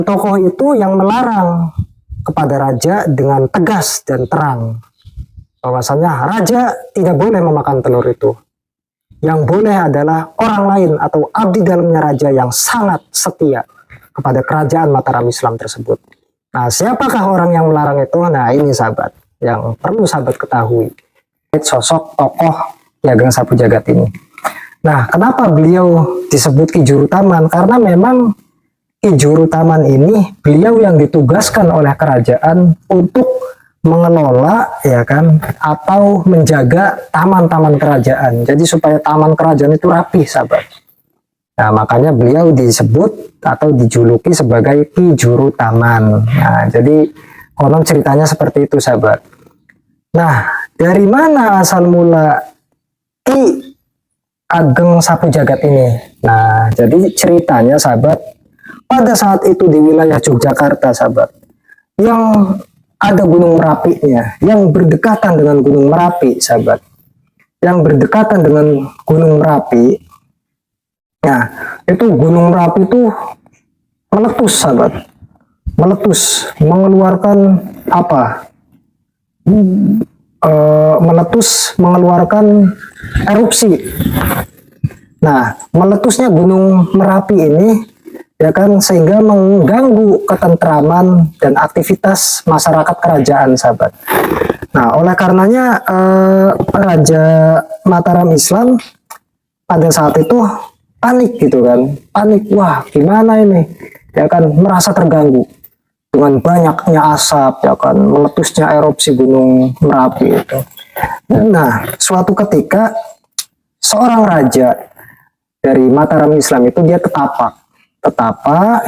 Tokoh itu yang melarang kepada raja dengan tegas dan terang bahwasanya raja tidak boleh memakan telur itu. Yang boleh adalah orang lain atau abdi dalamnya raja yang sangat setia kepada kerajaan Mataram Islam tersebut. Nah, siapakah orang yang melarang itu? Nah, ini sahabat yang perlu sahabat ketahui. Sosok tokoh Ki Ageng Sapu Jagat ini. Nah, kenapa beliau disebut Ki Jurutaman? Karena memang Ki Jurutaman ini beliau yang ditugaskan oleh kerajaan untuk mengelola, ya kan, atau menjaga taman-taman kerajaan. Jadi supaya taman kerajaan itu rapi, sahabat. Nah, makanya beliau disebut atau dijuluki sebagai Ki Jurutaman. Nah, jadi konon ceritanya seperti itu, sahabat. Nah, dari mana asal mula Ki Ageng Sapu Jagat ini? Nah, jadi ceritanya, sahabat, pada saat itu di wilayah Yogyakarta, sahabat, yang ada Gunung Merapinya, yang berdekatan dengan Gunung Merapi, sahabat. Yang berdekatan dengan Gunung Merapi, nah, itu Gunung Merapi itu meletus, sahabat. Meletus, mengeluarkan apa? Meletus, mengeluarkan erupsi. Nah, meletusnya Gunung Merapi ini, ya kan, sehingga mengganggu ketentraman dan aktivitas masyarakat kerajaan, sahabat. Nah, oleh karenanya Raja Mataram Islam pada saat itu panik gitu kan, panik, wah gimana ini, ya kan, merasa terganggu dengan banyaknya asap, ya kan, meletusnya erupsi Gunung Merapi itu. Nah, suatu ketika seorang raja dari Mataram Islam itu dia petapa,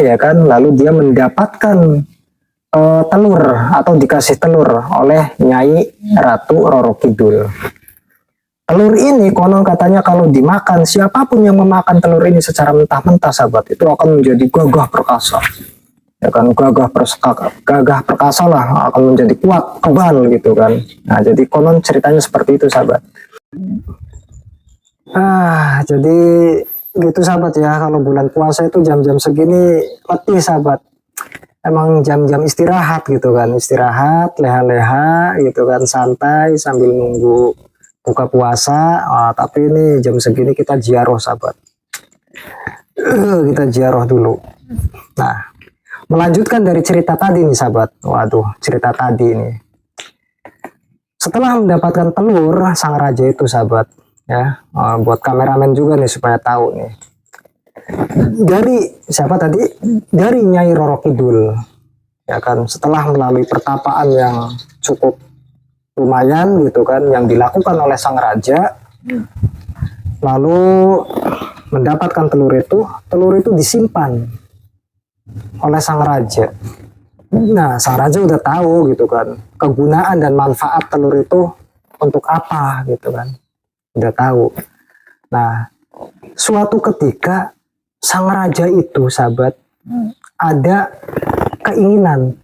ya kan, lalu dia mendapatkan telur atau dikasih telur oleh Nyai Ratu Roro Kidul. Telur ini konon katanya kalau dimakan, siapapun yang memakan telur ini secara mentah-mentah, sahabat, itu akan menjadi gagah perkasa, ya kan, gagah perkasa lah, akan menjadi kuat, kebal gitu kan. Nah, jadi konon ceritanya seperti itu, sahabat. Jadi gitu, sahabat, ya, kalau bulan puasa itu jam-jam segini letih, sahabat. Emang jam-jam istirahat gitu kan, istirahat, leha-leha gitu kan, santai sambil nunggu buka puasa. Tapi ini jam segini kita ziarah, sahabat. Kita ziarah dulu. Nah, melanjutkan dari cerita tadi nih, sahabat. Waduh, cerita tadi ini. Setelah mendapatkan telur sang raja itu, sahabat, ya, buat kameramen juga nih supaya tahu nih, dari siapa tadi, dari Nyai Roro Kidul, ya kan, setelah melalui pertapaan yang cukup lumayan gitu kan, yang dilakukan oleh sang raja, lalu mendapatkan telur itu disimpan oleh sang raja. Nah, sang raja udah tahu gitu kan, kegunaan dan manfaat telur itu untuk apa gitu kan, udah tahu. Nah, suatu ketika sang raja itu, sahabat, ada keinginan,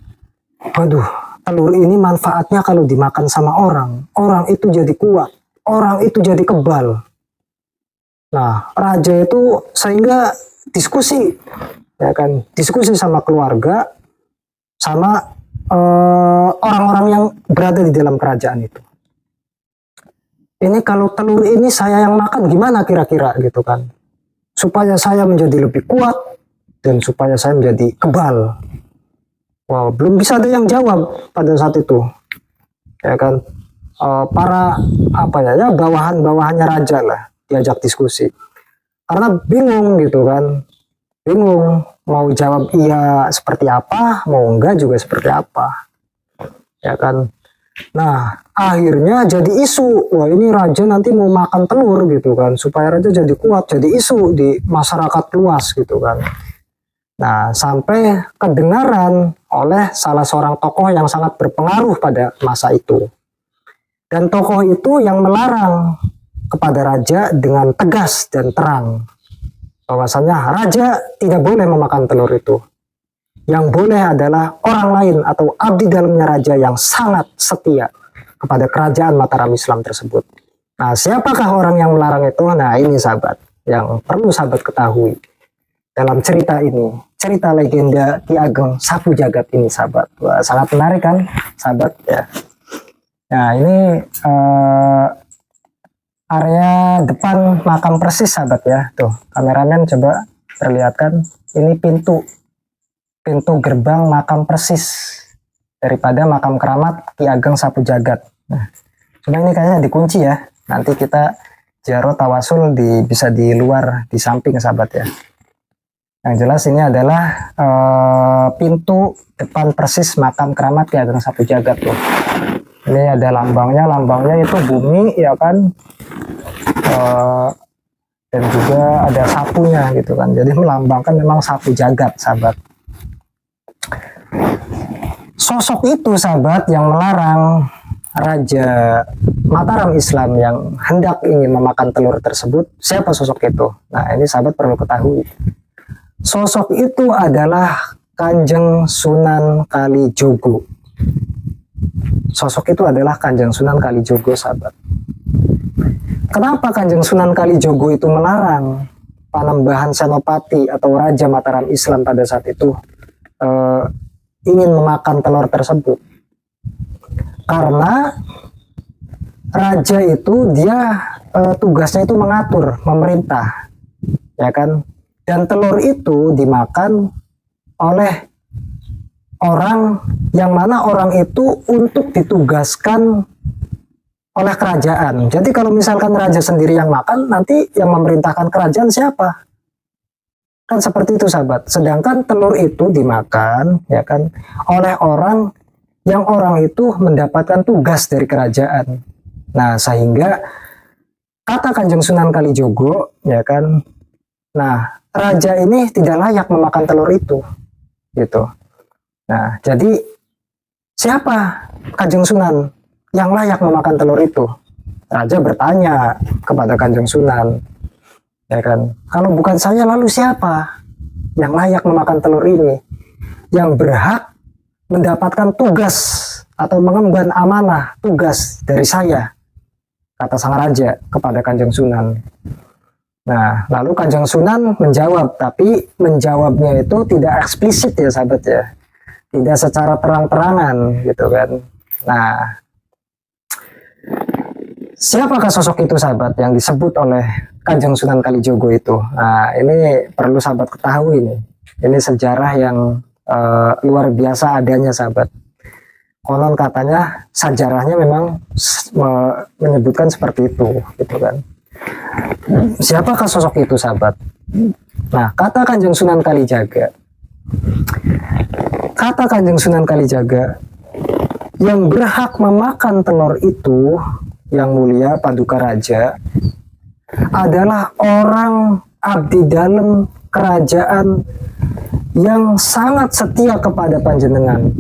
waduh, telur ini manfaatnya kalau dimakan sama orang itu jadi kuat, orang itu jadi kebal. Nah, raja itu sehingga diskusi, ya kan, diskusi sama keluarga, sama orang-orang yang berada di dalam kerajaan itu. Ini kalau telur ini saya yang makan gimana kira-kira gitu kan, supaya saya menjadi lebih kuat dan supaya saya menjadi kebal. Wow, belum bisa ada yang jawab pada saat itu, ya kan. Para bawahannya raja lah diajak diskusi, karena bingung gitu kan, bingung mau jawab iya seperti apa, mau enggak juga seperti apa, ya kan. Nah, akhirnya jadi isu, wah ini raja nanti mau makan telur gitu kan, supaya raja jadi kuat, jadi isu di masyarakat luas gitu kan. Nah, sampai kedengaran oleh salah seorang tokoh yang sangat berpengaruh pada masa itu. Dan tokoh itu yang melarang kepada raja dengan tegas dan terang bahwasanya raja tidak boleh memakan telur itu. Yang boleh adalah orang lain atau abdi dalamnya raja yang sangat setia kepada kerajaan Mataram Islam tersebut. Nah, siapakah orang yang melarang itu? Nah, ini, sahabat, yang perlu sahabat ketahui. dalam cerita ini, cerita legenda Ki Ageng Sapu Jagat ini, sahabat. Wah, sangat menarik kan, sahabat ya. Nah, ini area depan makam persis, sahabat ya. Tuh, kameramen coba perlihatkan. Ini pintu gerbang makam persis daripada makam keramat Ki Ageng Sapu Jagat. Nah, cuma ini kayaknya dikunci ya. Nanti kita ziarah tawasul bisa di luar, di samping, sahabat ya. Yang jelas ini adalah pintu depan persis makam keramat Ki Ageng Sapu Jagat tuh. Ini ada lambangnya itu bumi ya kan, dan juga ada sapunya gitu kan. Jadi melambangkan memang sapu jagat, sahabat. Sosok itu, sahabat, yang melarang Raja Mataram Islam yang hendak ingin memakan telur tersebut, siapa sosok itu? Nah, ini sahabat perlu ketahui. Sosok itu adalah Kanjeng Sunan Kalijogo. Sosok itu adalah Kanjeng Sunan Kalijogo, sahabat. Kenapa Kanjeng Sunan Kalijogo itu melarang Panembahan Senopati atau Raja Mataram Islam pada saat itu ingin memakan telur tersebut? Karena raja itu dia tugasnya itu mengatur, memerintah, ya kan? Dan telur itu dimakan oleh orang yang mana orang itu untuk ditugaskan oleh kerajaan. Jadi kalau misalkan raja sendiri yang makan, nanti yang memerintahkan kerajaan siapa? Kan seperti itu, sahabat. Sedangkan telur itu dimakan, ya kan, oleh orang yang orang itu mendapatkan tugas dari kerajaan. Nah, sehingga kata Kanjeng Sunan Kalijogo, ya kan, nah, raja ini tidak layak memakan telur itu, gitu. Nah, jadi siapa Kanjeng Sunan yang layak memakan telur itu? Raja bertanya kepada Kanjeng Sunan, ya kan, kalau bukan saya lalu siapa yang layak memakan telur ini, yang berhak mendapatkan tugas atau mengemban amanah tugas dari saya, kata sang raja kepada Kanjeng Sunan. Nah, lalu Kanjeng Sunan menjawab, tapi menjawabnya itu tidak eksplisit ya, sahabat ya, tidak secara terang-terangan gitu kan. Nah, siapakah sosok itu, sahabat, yang disebut oleh Kanjeng Sunan Kalijogo itu? Nah, ini perlu sahabat ketahui nih. Ini sejarah yang luar biasa adanya, sahabat. Konon katanya sejarahnya memang menyebutkan seperti itu, gitu kan. Siapakah sosok itu, sahabat? Nah, kata Kanjeng Sunan Kalijaga, yang berhak memakan telur itu, yang mulia Paduka Raja, adalah orang abdi dalam kerajaan yang sangat setia kepada panjenengan,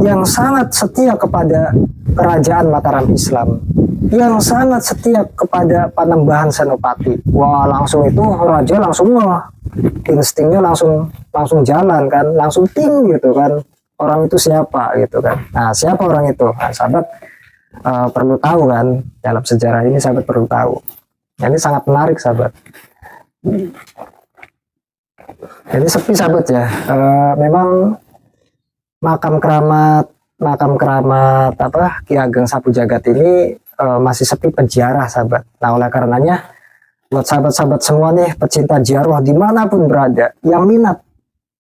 yang sangat setia kepada kerajaan Mataram Islam, yang sangat setia kepada Panembahan Senopati. Wah, langsung itu raja langsung instingnya langsung jalan kan, langsung ting gitu kan. Orang itu siapa gitu kan. Nah, siapa orang itu? Nah, sahabat perlu tahu kan, dalam sejarah ini sahabat perlu tahu. Nah, ini sangat menarik, sahabat. Jadi sepi, sahabat ya. Memang makam keramat Ki Ageng Sapu Jagat ini masih sepi penziarah, sahabat. Nah, oleh karenanya buat sahabat-sahabat semua nih pecinta ziarah dimanapun berada yang minat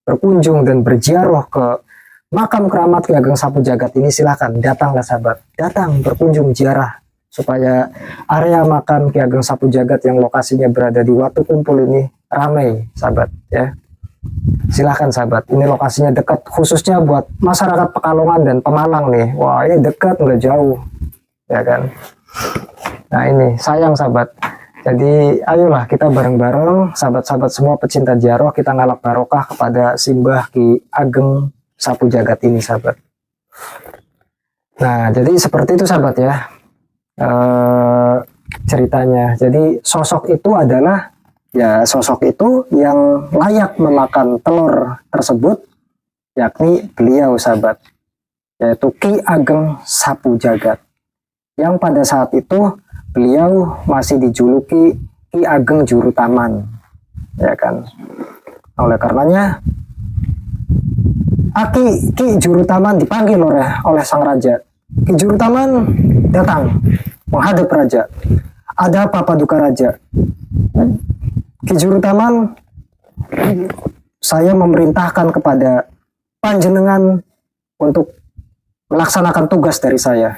berkunjung dan berziarah ke makam keramat Ki Ageng Sapu Jagat ini, silahkan datanglah, sahabat, datang berkunjung ziarah supaya area makam Ki Ageng Sapu Jagat yang lokasinya berada di Watu Kumpul ini ramai, sahabat ya. Silahkan, sahabat, ini lokasinya dekat khususnya buat masyarakat Pekalongan dan Pemalang nih. Wah, ini dekat, nggak jauh, ya kan. Nah, ini sayang, sahabat. Jadi ayolah kita bareng-bareng sahabat-sahabat semua pecinta ziarah, kita ngalap barokah kepada Simbah Ki Ageng Sapu Jagat ini, sahabat. Nah, jadi seperti itu, sahabat ya, ceritanya. Jadi sosok itu adalah sosok itu yang layak memakan telur tersebut, yakni beliau, sahabat, yaitu Ki Ageng Sapu Jagat, yang pada saat itu beliau masih dijuluki Ki Ageng Juru Taman, ya kan. Oleh karenanya Ki Jurutaman dipanggil oleh sang raja. Ki Jurutaman datang menghadap raja. Ada apa Paduka Raja? Ki Jurutaman, saya memerintahkan kepada panjenengan untuk melaksanakan tugas dari saya.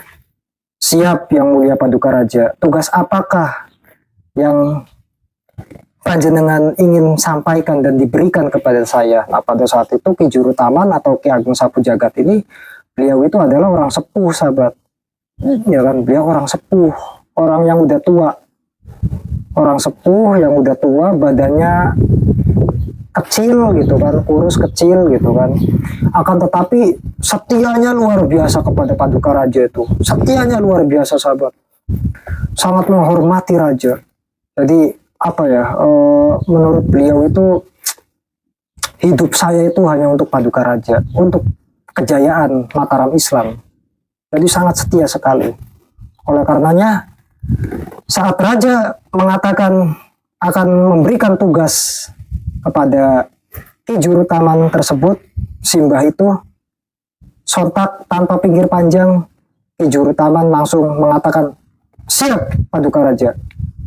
Siap Yang Mulia Paduka Raja. Tugas apakah yang panjenengan ingin sampaikan dan diberikan kepada saya? Nah, pada saat itu Ki Jurutaman atau Ki Ageng Sapu Jagat ini, beliau itu adalah orang sepuh, sahabat. Ya kan, beliau orang sepuh, orang yang udah tua. Orang sepuh yang udah tua, badannya kecil gitu kan, kurus kecil gitu kan. Akan tetapi setianya luar biasa kepada Paduka Raja itu. Setianya luar biasa, sahabat. Sangat menghormati raja. Jadi apa ya, menurut beliau itu hidup saya itu hanya untuk Paduka Raja, untuk kejayaan Mataram Islam. Jadi sangat setia sekali. Oleh karenanya saat raja mengatakan akan memberikan tugas kepada Ki Jurutaman tersebut, Simbah itu sontak tanpa pinggir panjang, Ki Jurutaman langsung mengatakan, "Siap Paduka Raja.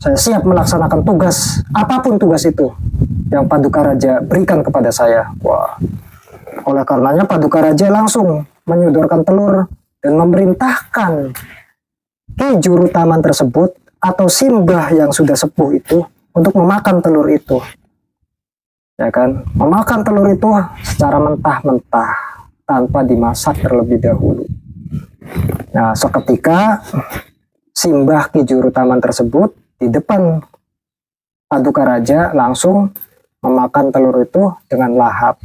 Saya siap melaksanakan tugas, apapun tugas itu yang Paduka Raja berikan kepada saya." Wah. Oleh karenanya Paduka Raja langsung menyodorkan telur dan memerintahkan Ki Jurutaman tersebut atau Simbah yang sudah sepuh itu untuk memakan telur itu. Ya kan? Memakan telur itu secara mentah-mentah tanpa dimasak terlebih dahulu. Nah, seketika Simbah Ki Jurutaman tersebut di depan Paduka Raja langsung memakan telur itu dengan lahap.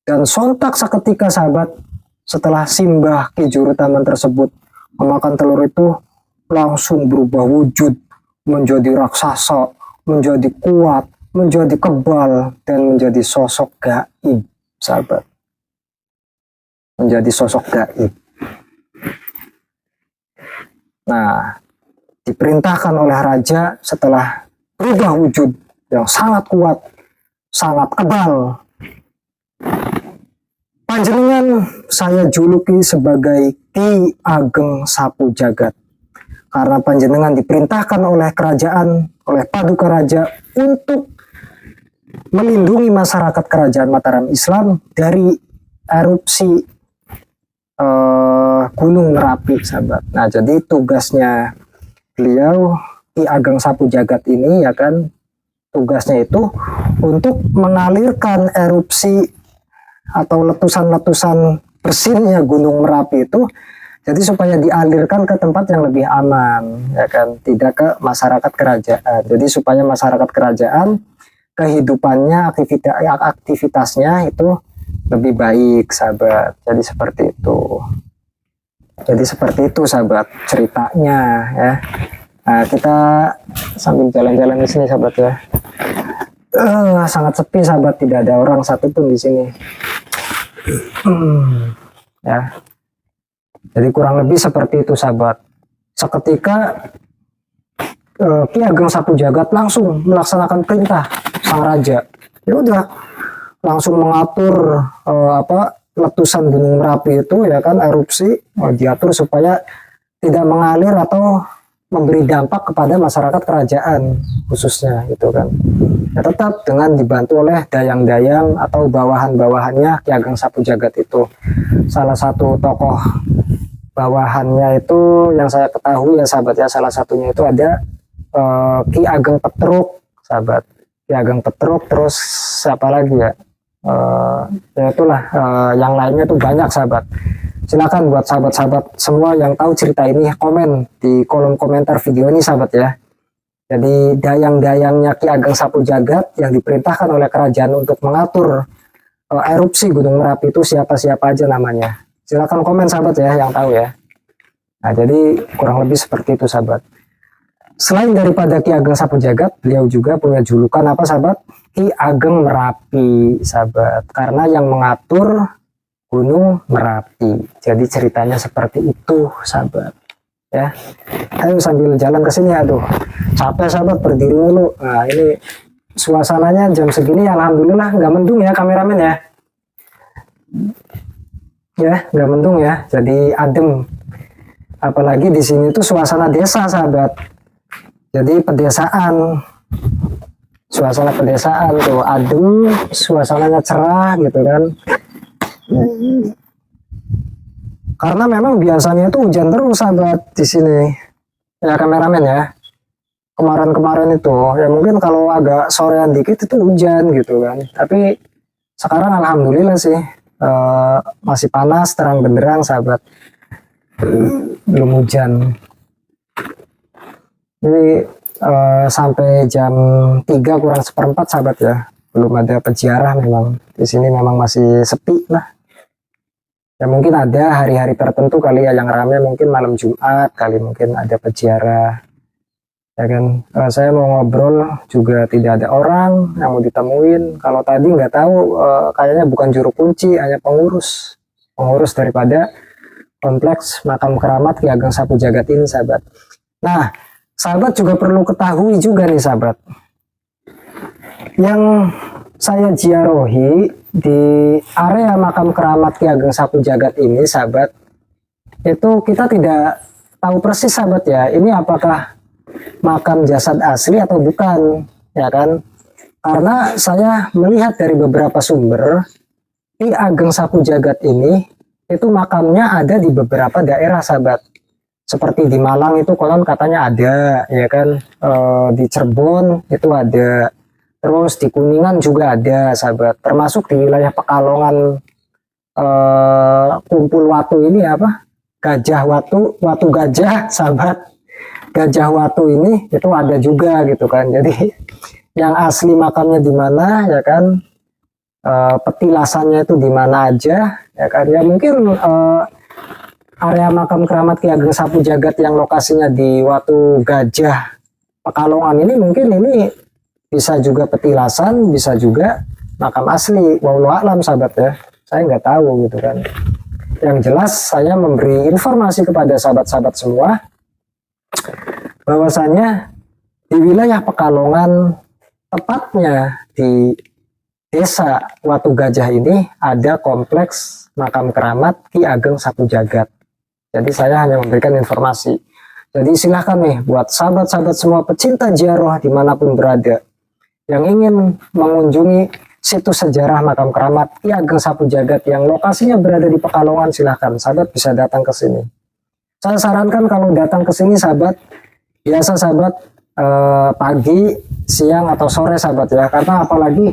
Dan sontak seketika, sahabat, setelah Simbah Ki Jurutaman tersebut memakan telur itu, langsung berubah wujud menjadi raksasa, menjadi kuat, menjadi kebal, dan menjadi sosok gaib, sahabat. Menjadi sosok gaib. Nah, diperintahkan oleh raja setelah berubah wujud yang sangat kuat, sangat kebal. Panjenengan saya juluki sebagai Ki Ageng Sapu Jagat. Karena panjenengan diperintahkan oleh kerajaan, oleh Paduka Raja untuk melindungi masyarakat kerajaan Mataram Islam dari erupsi Gunung Merapi, sahabat. Nah, jadi tugasnya beliau Ki Ageng Sapu Jagat ini, ya kan, tugasnya itu untuk mengalirkan erupsi atau letusan-letusan bersinnya Gunung Merapi itu, jadi supaya dialirkan ke tempat yang lebih aman, ya kan, tidak ke masyarakat kerajaan. Jadi supaya masyarakat kerajaan kehidupannya, aktivitasnya itu lebih baik, sahabat. Jadi seperti itu. Jadi seperti itu, sahabat, ceritanya ya. Nah, kita sambil jalan-jalan di sini, sahabat ya. Sangat sepi, sahabat, tidak ada orang satupun di sini. Ya. Jadi kurang lebih seperti itu, sahabat. Seketika Ki Ageng Sapu Jagat langsung melaksanakan perintah sang raja. Ya udah, langsung mengatur letusan Gunung Merapi itu, ya kan, erupsi, diatur supaya tidak mengalir atau memberi dampak kepada masyarakat kerajaan khususnya, gitu kan. Ya, tetap dengan dibantu oleh dayang-dayang atau bawahan-bawahannya Ki Ageng Sapu Jagat itu. Salah satu tokoh bawahannya itu yang saya ketahui, ya sahabat ya, salah satunya itu ada Ki Ageng Petruk, sahabat. Ki Ageng Petruk, terus siapa lagi ya? Ya itulah, yang lainnya tuh banyak, sahabat. Silakan buat sahabat-sahabat semua yang tahu cerita ini komen di kolom komentar video ini, sahabat ya. Jadi dayang-dayangnya Ki Ageng Sapu Jagat yang diperintahkan oleh kerajaan untuk mengatur erupsi Gunung Merapi itu siapa-siapa aja namanya. Silakan komen, sahabat ya, yang tahu ya. Nah, jadi kurang lebih seperti itu, sahabat. Selain daripada Ki Ageng Sapu Jagat, beliau juga punya julukan apa, sahabat? Ki Ageng Merapi, sahabat. Karena yang mengatur Gunung Merapi. Jadi ceritanya seperti itu, sahabat. Ya, ayo sambil jalan ke sini, aduh, capek, sahabat, berdiri dulu. Nah, ini suasananya jam segini alhamdulillah nggak mendung ya kameramen ya. Ya, nggak mendung ya. Jadi adem. Apalagi di sini tuh suasana desa, sahabat. Jadi pedesaan. Suasana pedesaan tuh adem, suasananya cerah gitu kan. Karena memang biasanya itu hujan terus, sahabat, di sini. Ya kameramen ya. Kemarin-kemarin itu ya mungkin kalau agak sorean dikit itu hujan gitu kan, tapi sekarang alhamdulillah sih masih panas terang benderang, sahabat, belum hujan. Jadi sampai jam 3 kurang seperempat, sahabat ya, belum ada peziarah. Memang di sini memang masih sepi lah ya. Mungkin ada hari-hari tertentu kali ya yang ramai, mungkin malam Jumat kali mungkin ada peziarah ya kan. Saya mau ngobrol juga tidak ada orang yang mau ditemuin. Kalau tadi nggak tahu, kayaknya bukan juru kunci, hanya pengurus daripada kompleks makam keramat Ki Ageng Sapu Jagat ini, sahabat. Nah, sahabat juga perlu ketahui juga nih, sahabat, yang saya ziarahi di area makam keramat Ki Ageng Sapu Jagat ini, sahabat, itu kita tidak tahu persis, sahabat ya, ini apakah makam jasad asli atau bukan, ya kan? Karena saya melihat dari beberapa sumber, Ki Ageng Sapu Jagat ini itu makamnya ada di beberapa daerah, sahabat. Seperti di Malang itu konon katanya ada, ya kan? Di Cirebon itu ada, terus di Kuningan juga ada, sahabat. Termasuk di wilayah Pekalongan, Kumpul Watu ini apa? Gajah Watu, Watu Gajah, sahabat. Gajah Watu ini itu ada juga gitu kan. Jadi yang asli makamnya di mana, ya kan, petilasannya itu di mana aja, ya kan. Ya mungkin area makam keramat Ki Ageng Sapu Jagat yang lokasinya di Watu Gajah Pekalongan ini mungkin ini bisa juga petilasan, bisa juga makam asli. Wallahu a'lam, sahabat ya, saya nggak tahu gitu kan. Yang jelas saya memberi informasi kepada sahabat-sahabat semua bahwasanya di wilayah Pekalongan, tepatnya di desa Watu Gajah ini, ada kompleks makam keramat Ki Ageng Sapu Jagat. Jadi saya hanya memberikan informasi. Jadi silahkan nih buat sahabat-sahabat semua pecinta ziarah dimanapun berada yang ingin mengunjungi situs sejarah makam keramat Ki Ageng Sapu Jagat yang lokasinya berada di Pekalongan, silahkan sahabat bisa datang ke sini. Saya sarankan kalau datang ke sini, sahabat, biasa sahabat pagi, siang atau sore, sahabat ya. Karena apalagi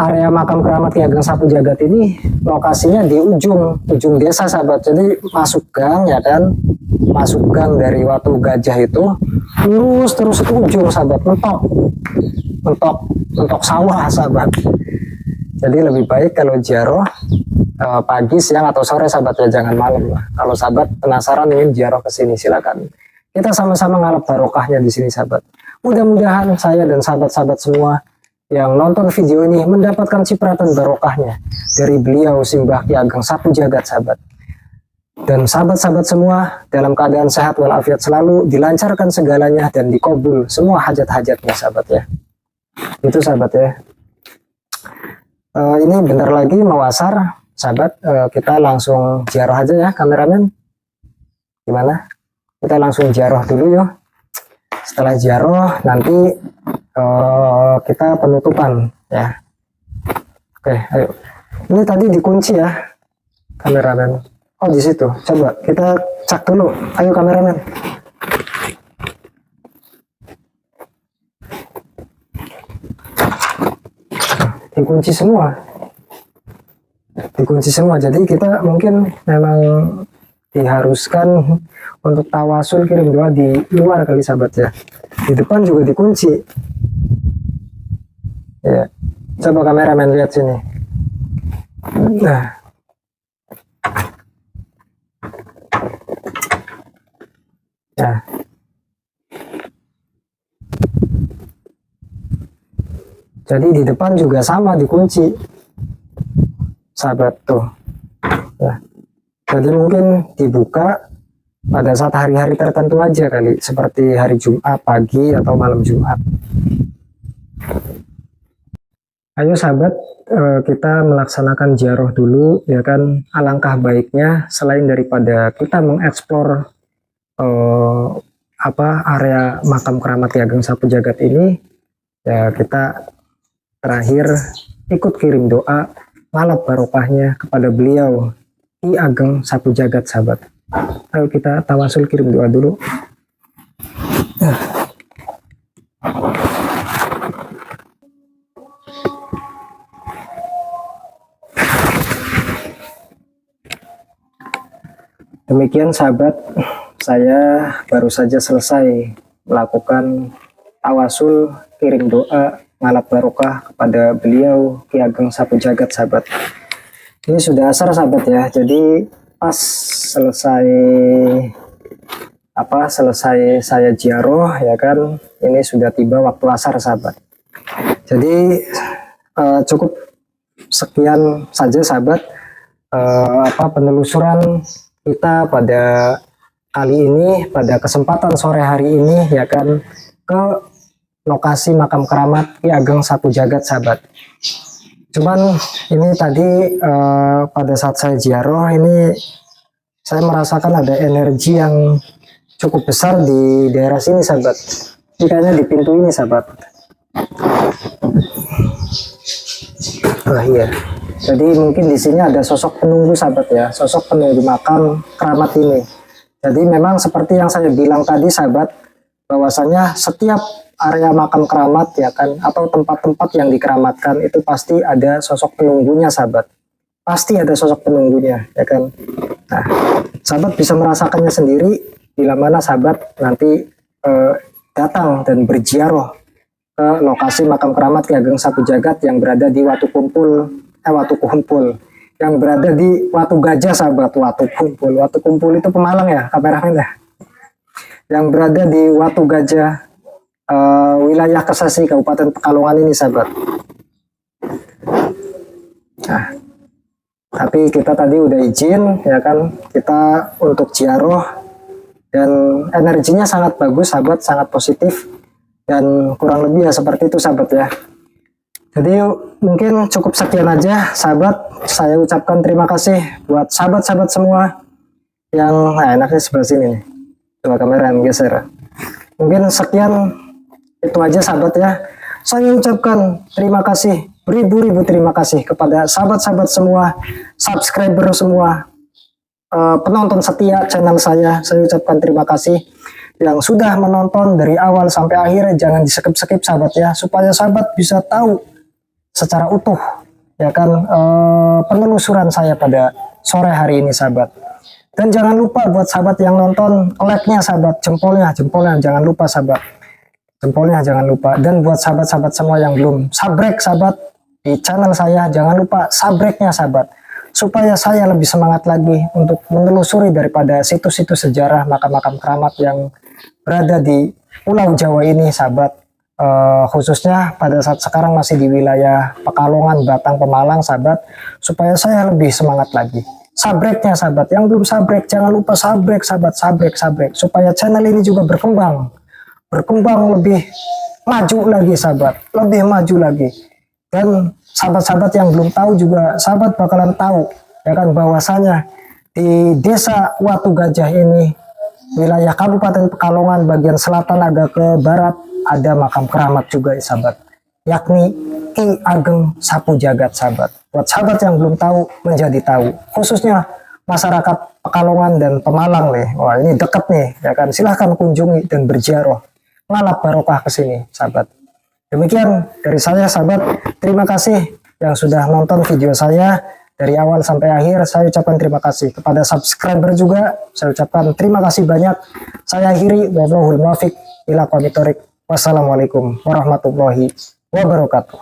area makam keramat Ki Ageng Sapu Jagat ini lokasinya di ujung desa, sahabat. Jadi masuk gang, ya kan, masuk gang dari Watu Gajah itu lurus terus itu ujung, sahabat, mentok sawah, sahabat. Jadi lebih baik kalau ziarah pagi, siang atau sore, sahabat ya, jangan malam lah. Kalau sahabat penasaran ingin ziarah ke sini, silakan. Kita sama-sama ngalap barokahnya di sini, sahabat. Mudah-mudahan saya dan sahabat-sahabat semua yang nonton video ini mendapatkan cipratan barokahnya dari beliau Simbah Ki Ageng Sapu Jagat, sahabat. Dan sahabat-sahabat semua dalam keadaan sehat walafiat selalu, dilancarkan segalanya dan dikabul semua hajat-hajatnya, sahabat ya. Itu, sahabat ya. Ini bentar lagi mau asar, sahabat. Kita langsung ziarah aja ya, kameramen. Gimana? Kita langsung ziarah dulu yuk. Setelah ziarah nanti kita penutupan ya. Oke, ayo. Ini tadi dikunci ya, kameramen. Oh, di situ. Coba kita cek dulu. Ayo kameramen. Dikunci semua. Dikunci semua. Jadi kita mungkin memang diharuskan untuk tawasul kirim doa di luar kali, sahabat ya. Di depan juga dikunci. Ya. Coba kameramen lihat sini. Nah. Ya. Jadi di depan juga sama dikunci, sahabat tuh. Ya. Jadi mungkin dibuka pada saat hari-hari tertentu aja kali, seperti hari Jumat pagi atau malam Jumat. Ayo sahabat, kita melaksanakan ziarah dulu ya kan. Alangkah baiknya selain daripada kita mengeksplor area makam keramat Ki Ageng Sapu Jagat ini, ya kita terakhir ikut kirim doa ngalap barokahnya kepada beliau Ki Ageng Sapu Jagat sahabat. Ayo kita tawasul kirim doa dulu. Demikian sahabat, saya baru saja selesai melakukan tawasul kirim doa ngalap barokah kepada beliau Ki Ageng Sapu Jagat sahabat. Ini sudah asar sahabat ya, jadi pas selesai saya ziarah ya kan, ini sudah tiba waktu asar sahabat. Jadi cukup sekian saja sahabat penelusuran kita pada kali ini, pada kesempatan sore hari ini ya kan, ke lokasi makam keramat Ki Ageng Sapu Jagat sahabat. Cuman ini tadi pada saat saya ziarah ini saya merasakan ada energi yang cukup besar di daerah sini sahabat. Ini kayaknya di pintu ini sahabat. Oh iya. Jadi mungkin di sini ada sosok penunggu sahabat ya, sosok penunggu makam keramat ini. Jadi memang seperti yang saya bilang tadi sahabat, bahwasanya setiap area makam keramat ya kan, atau tempat-tempat yang dikeramatkan itu pasti ada sosok penunggunya sahabat. Pasti ada sosok penunggunya ya kan. Nah, sahabat bisa merasakannya sendiri bila mana sahabat nanti datang dan berziarah ke lokasi makam keramat Ki Ageng Sapu Jagat yang berada di Watu Kumpul yang berada di Watu Gajah sahabat. Watu Kumpul itu Pemalang ya kameramen ya, yang berada di Watu Gajah wilayah Kesasi Kabupaten Pekalongan ini sahabat. Nah, tapi kita tadi udah izin ya kan, kita untuk ziarah dan energinya sangat bagus sahabat, sangat positif, dan kurang lebih ya seperti itu sahabat ya. Jadi mungkin cukup sekian aja sahabat. Saya ucapkan terima kasih buat sahabat-sahabat semua yang enaknya sebelah sini nih. Coba kamera yang geser. Mungkin sekian itu aja sahabat ya. Saya ucapkan terima kasih, beribu-ribu terima kasih kepada sahabat-sahabat semua, subscriber semua, penonton setia channel saya. Saya ucapkan terima kasih yang sudah menonton dari awal sampai akhir. Jangan di-skip-skip sahabat ya, supaya sahabat bisa tahu secara utuh ya kan penelusuran saya pada sore hari ini sahabat. Dan jangan lupa buat sahabat yang nonton, like-nya sahabat, jempolnya jangan lupa sahabat, jempolnya jangan lupa. Dan buat sahabat-sahabat semua yang belum subscribe sahabat di channel saya, jangan lupa subscribe-nya sahabat, supaya saya lebih semangat lagi untuk menelusuri daripada situs-situs sejarah makam-makam keramat yang berada di Pulau Jawa ini sahabat. Khususnya pada saat sekarang masih di wilayah Pekalongan, Batang, Pemalang sahabat, supaya saya lebih semangat lagi. Subscribe-nya sahabat, yang belum subscribe jangan lupa subscribe sahabat, subscribe supaya channel ini juga berkembang lebih maju lagi sahabat, lebih maju lagi. Dan sahabat-sahabat yang belum tahu juga sahabat bakalan tahu ya kan, bahwasanya di desa Watu Gajah ini, wilayah Kabupaten Pekalongan bagian selatan agak ke barat, ada makam keramat juga ya sahabat, yakni Ki Ageng Sapu Jagat sahabat. Buat sahabat yang belum tahu menjadi tahu, khususnya masyarakat Pekalongan dan Pemalang nih. Wah, ini dekat nih ya kan, silahkan kunjungi dan berziarah ngalap barokah ke sini sahabat. Demikian dari saya sahabat, terima kasih yang sudah nonton video saya dari awal sampai akhir. Saya ucapkan terima kasih kepada subscriber juga, saya ucapkan terima kasih banyak. Saya akhiri, wallahul muwaffiq ila aqwamit thoriq. Wassalamualaikum warahmatullahi wabarakatuh.